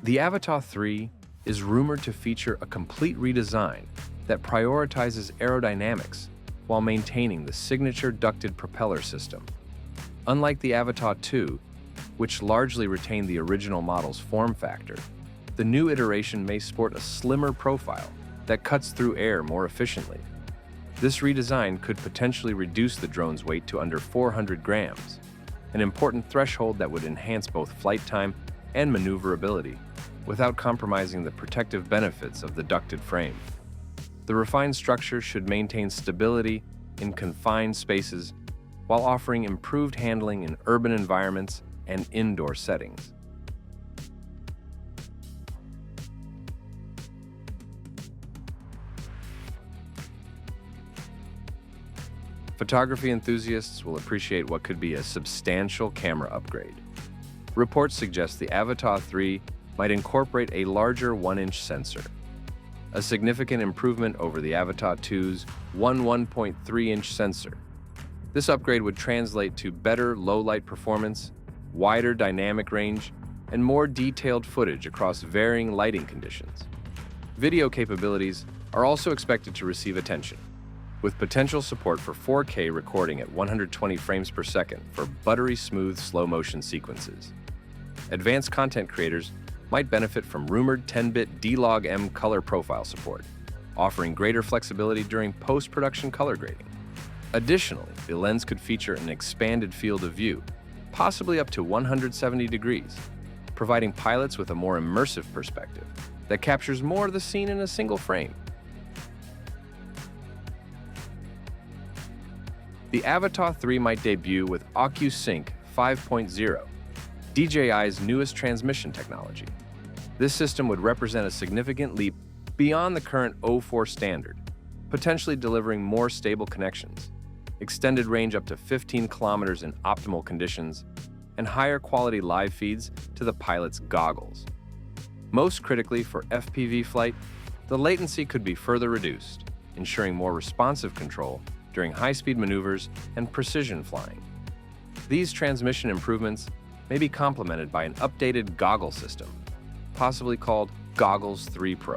The Avata 3 is rumored to feature a complete redesign that prioritizes aerodynamics while maintaining the signature ducted propeller system. Unlike the Avata 2, which largely retained the original model's form factor, the new iteration may sport a slimmer profile that cuts through air more efficiently. This redesign could potentially reduce the drone's weight to under 400 grams, an important threshold that would enhance both flight time and maneuverability without compromising the protective benefits of the ducted frame. The refined structure should maintain stability in confined spaces while offering improved handling in urban environments and indoor settings. Photography enthusiasts will appreciate what could be a substantial camera upgrade. Reports suggest the Avata 3 might incorporate a larger 1-inch sensor, a significant improvement over the Avata 2's 1.3-inch sensor. This upgrade would translate to better low-light performance, wider dynamic range, and more detailed footage across varying lighting conditions. Video capabilities are also expected to receive attention, with potential support for 4K recording at 120 frames per second for buttery smooth slow-motion sequences. Advanced content creators might benefit from rumored 10-bit D-Log-M color profile support, offering greater flexibility during post-production color grading. Additionally, the lens could feature an expanded field of view, possibly up to 170 degrees, providing pilots with a more immersive perspective that captures more of the scene in a single frame. The Avata 3 might debut with OcuSync 5.0, DJI's newest transmission technology. This system would represent a significant leap beyond the current 04 standard, potentially delivering more stable connections, extended range up to 15 kilometers in optimal conditions, and higher quality live feeds to the pilot's goggles. Most critically for FPV flight, the latency could be further reduced, ensuring more responsive control during high-speed maneuvers and precision flying. These transmission improvements may be complemented by an updated goggle system, possibly called Goggles 3 Pro.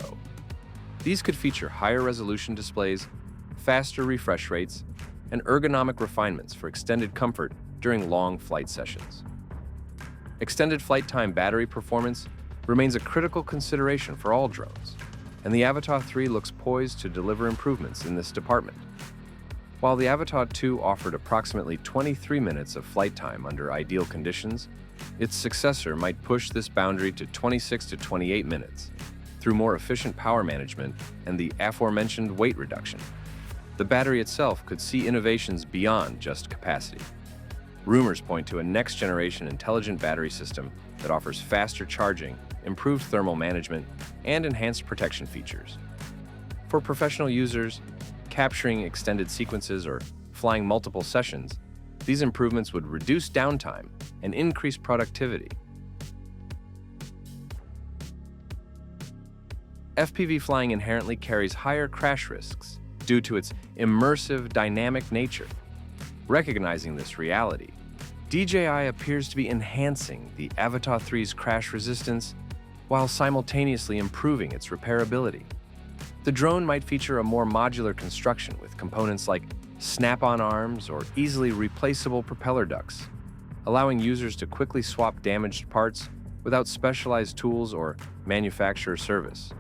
These could feature higher resolution displays, faster refresh rates, and ergonomic refinements for extended comfort during long flight sessions. Extended flight time battery performance remains a critical consideration for all drones, and the Avata 3 looks poised to deliver improvements in this department. While the Avata 2 offered approximately 23 minutes of flight time under ideal conditions, its successor might push this boundary to 26 to 28 minutes through more efficient power management and the aforementioned weight reduction. The battery itself could see innovations beyond just capacity. Rumors point to a next-generation intelligent battery system that offers faster charging, improved thermal management, and enhanced protection features. For professional users, capturing extended sequences or flying multiple sessions, these improvements would reduce downtime and increase productivity. FPV flying inherently carries higher crash risks due to its immersive, dynamic nature. Recognizing this reality, DJI appears to be enhancing the Avata 3's crash resistance while simultaneously improving its repairability. The drone might feature a more modular construction with components like snap-on arms or easily replaceable propeller ducts, allowing users to quickly swap damaged parts without specialized tools or manufacturer service.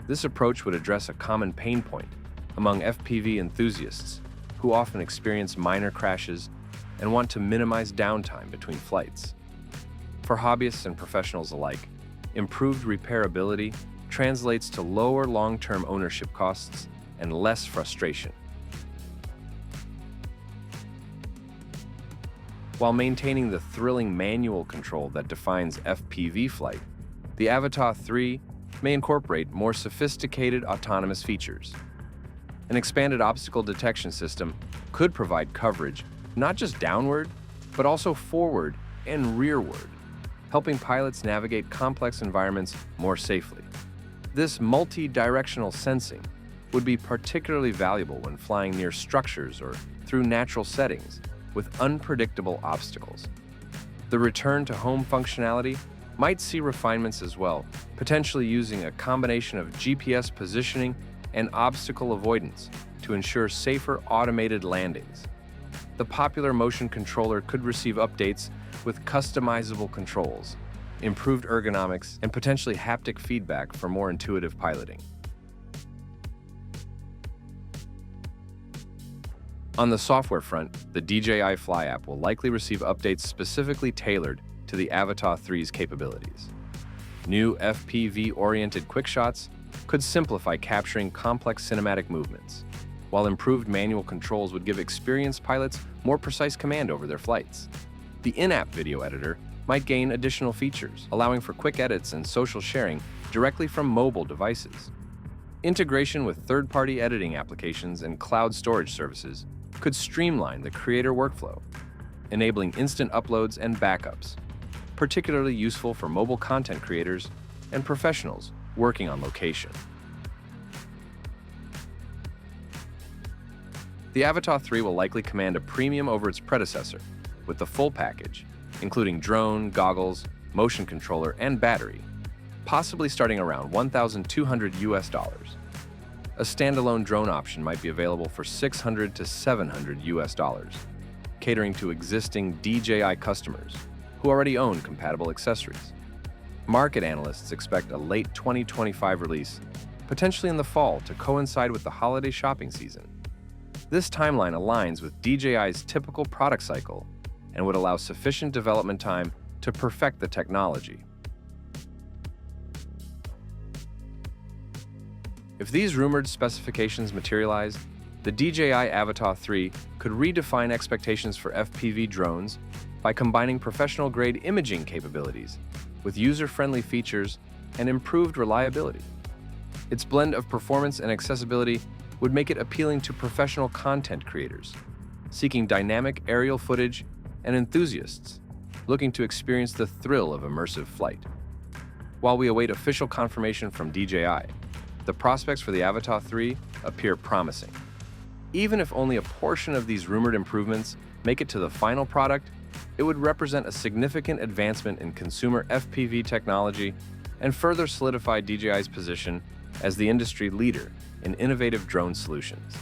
This approach would address a common pain point among FPV enthusiasts who often experience minor crashes and want to minimize downtime between flights. For hobbyists and professionals alike, improved repairability translates to lower long-term ownership costs and less frustration. While maintaining the thrilling manual control that defines FPV flight, the Avata 3 may incorporate more sophisticated autonomous features. An expanded obstacle detection system could provide coverage not just downward, but also forward and rearward, helping pilots navigate complex environments more safely. This multi-directional sensing would be particularly valuable when flying near structures or through natural settings with unpredictable obstacles. The return to home functionality might see refinements as well, potentially using a combination of GPS positioning and obstacle avoidance to ensure safer automated landings. The popular motion controller could receive updates with customizable controls, improved ergonomics, and potentially haptic feedback for more intuitive piloting. On the software front, the DJI Fly app will likely receive updates specifically tailored to the Avata 3's capabilities. New FPV-oriented quickshots could simplify capturing complex cinematic movements, while improved manual controls would give experienced pilots more precise command over their flights. The in-app video editor might gain additional features, allowing for quick edits and social sharing directly from mobile devices. Integration with third-party editing applications and cloud storage services could streamline the creator workflow, enabling instant uploads and backups, particularly useful for mobile content creators and professionals working on location. The Avata 3 will likely command a premium over its predecessor, with the full package, including drone, goggles, motion controller, and battery, possibly starting around $1,200. A standalone drone option might be available for $600 to $700, catering to existing DJI customers who already own compatible accessories. Market analysts expect a late 2025 release, potentially in the fall to coincide with the holiday shopping season. This timeline aligns with DJI's typical product cycle and would allow sufficient development time to perfect the technology. If these rumored specifications materialize, the DJI Avata 3 could redefine expectations for FPV drones by combining professional-grade imaging capabilities with user-friendly features and improved reliability. Its blend of performance and accessibility would make it appealing to professional content creators seeking dynamic aerial footage and enthusiasts looking to experience the thrill of immersive flight. While we await official confirmation from DJI, the prospects for the Avata 3 appear promising. Even if only a portion of these rumored improvements make it to the final product, it would represent a significant advancement in consumer FPV technology and further solidify DJI's position as the industry leader in innovative drone solutions.